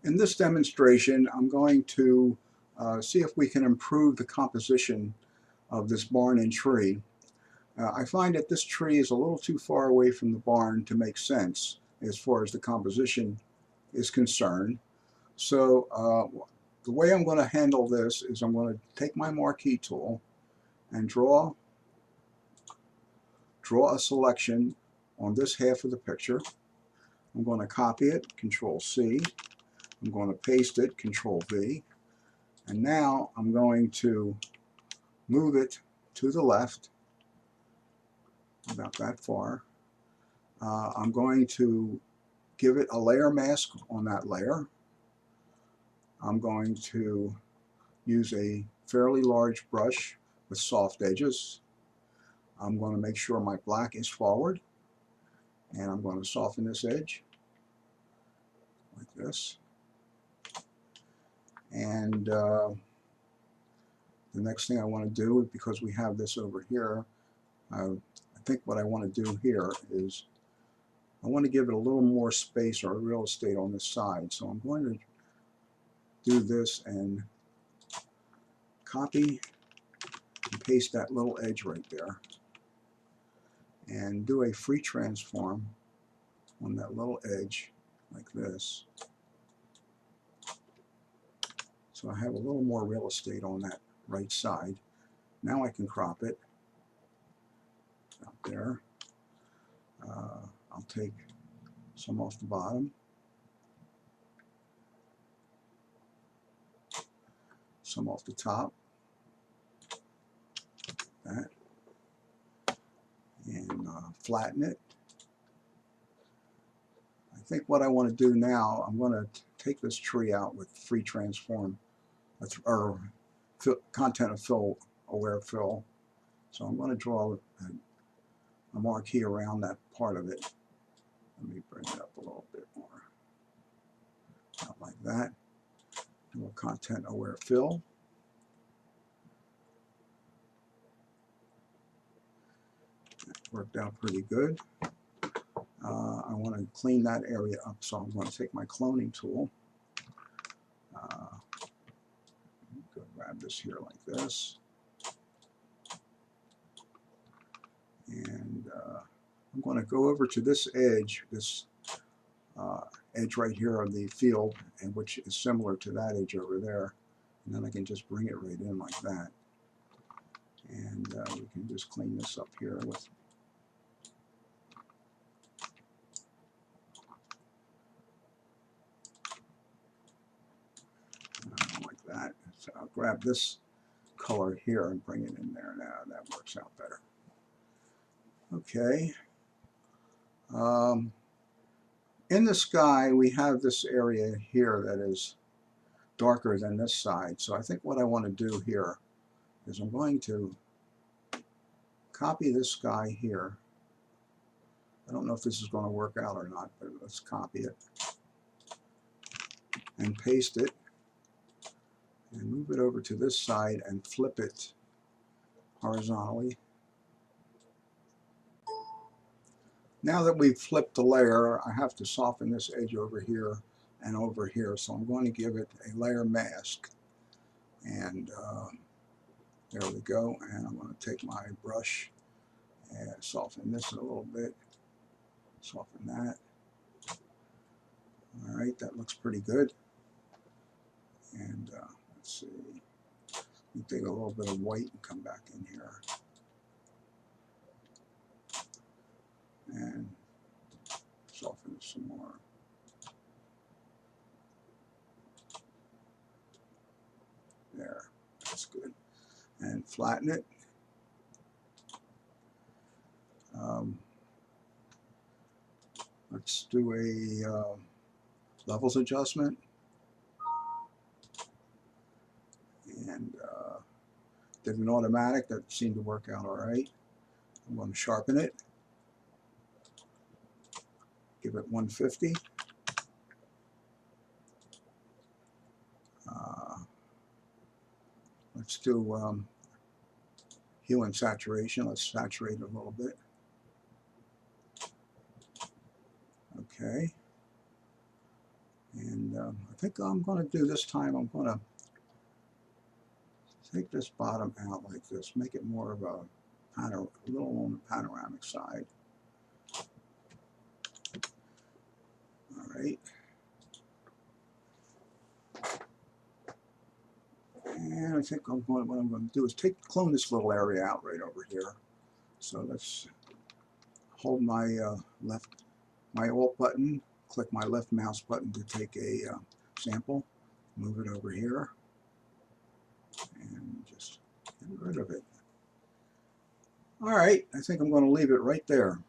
In this demonstration, I'm going to see if we can improve the composition of this barn and tree. I find that this tree is a little too far away from the barn to make sense as far as the composition is concerned. So the way I'm going to handle this is I'm going to take my marquee tool and draw a selection on this half of the picture. I'm going to copy it, Control C. I'm going to paste it, Control V. And now I'm going to move it to the left, about that far. I'm going to give it a layer mask on that layer. I'm going to use a fairly large brush with soft edges. I'm going to make sure my black is forward, and I'm going to soften this edge like this. And the next thing I want to do, because we have this over here, I think what I want to do here is I want to give it a little more space or real estate on this side. So I'm going to do this and copy and paste that little edge right there and do a free transform on that little edge like this. So I have a little more real estate on that right side. Now I can crop it out there. I'll take some off the bottom, some off the top, that, and flatten it. I think what I want to do now, I'm going to take this tree out with free transform or content of fill, aware fill. So I'm going to draw a marquee around that part of it. Let me bring it up a little bit more. Not like that. Do a content aware fill. That worked out pretty good. I want to clean that area up, so I'm going to take my cloning tool. Go grab this here like this. And I'm going to go over to this edge, edge right here on the field, and which is similar to that edge over there. And then I can just bring it right in like that. And we can just clean this up here with like that. So I'll grab this color here and bring it in there. Now that works out better. Okay. In the sky, we have this area here that is darker than this side. So I think what I want to do here is I'm going to copy this sky here. I don't know if this is going to work out or not, but let's copy it and paste it and move it over to this side and flip it horizontally. Now that we've flipped the layer, I have to soften this edge over here and over here, so I'm going to give it a layer mask. And there we go. And I'm going to take my brush and soften this a little bit. Soften that. All right, that looks pretty good. And let's see. Let me take a little bit of white and come back in here. And soften it some more. There, that's good. And flatten it. Let's do a levels adjustment. And did an automatic. That seemed to work out all right. I'm going to sharpen it. Give it 150. Let's do hue and saturation. Let's saturate it a little bit. Okay. And I think I'm going to do this time, I'm going to take this bottom out like this, make it more of a little on the panoramic side. All right. And I think what I'm going to do is clone this little area out right over here. So let's hold my my Alt button, click my left mouse button to take a sample, move it over here, and just get rid of it. All right, I think I'm going to leave it right there.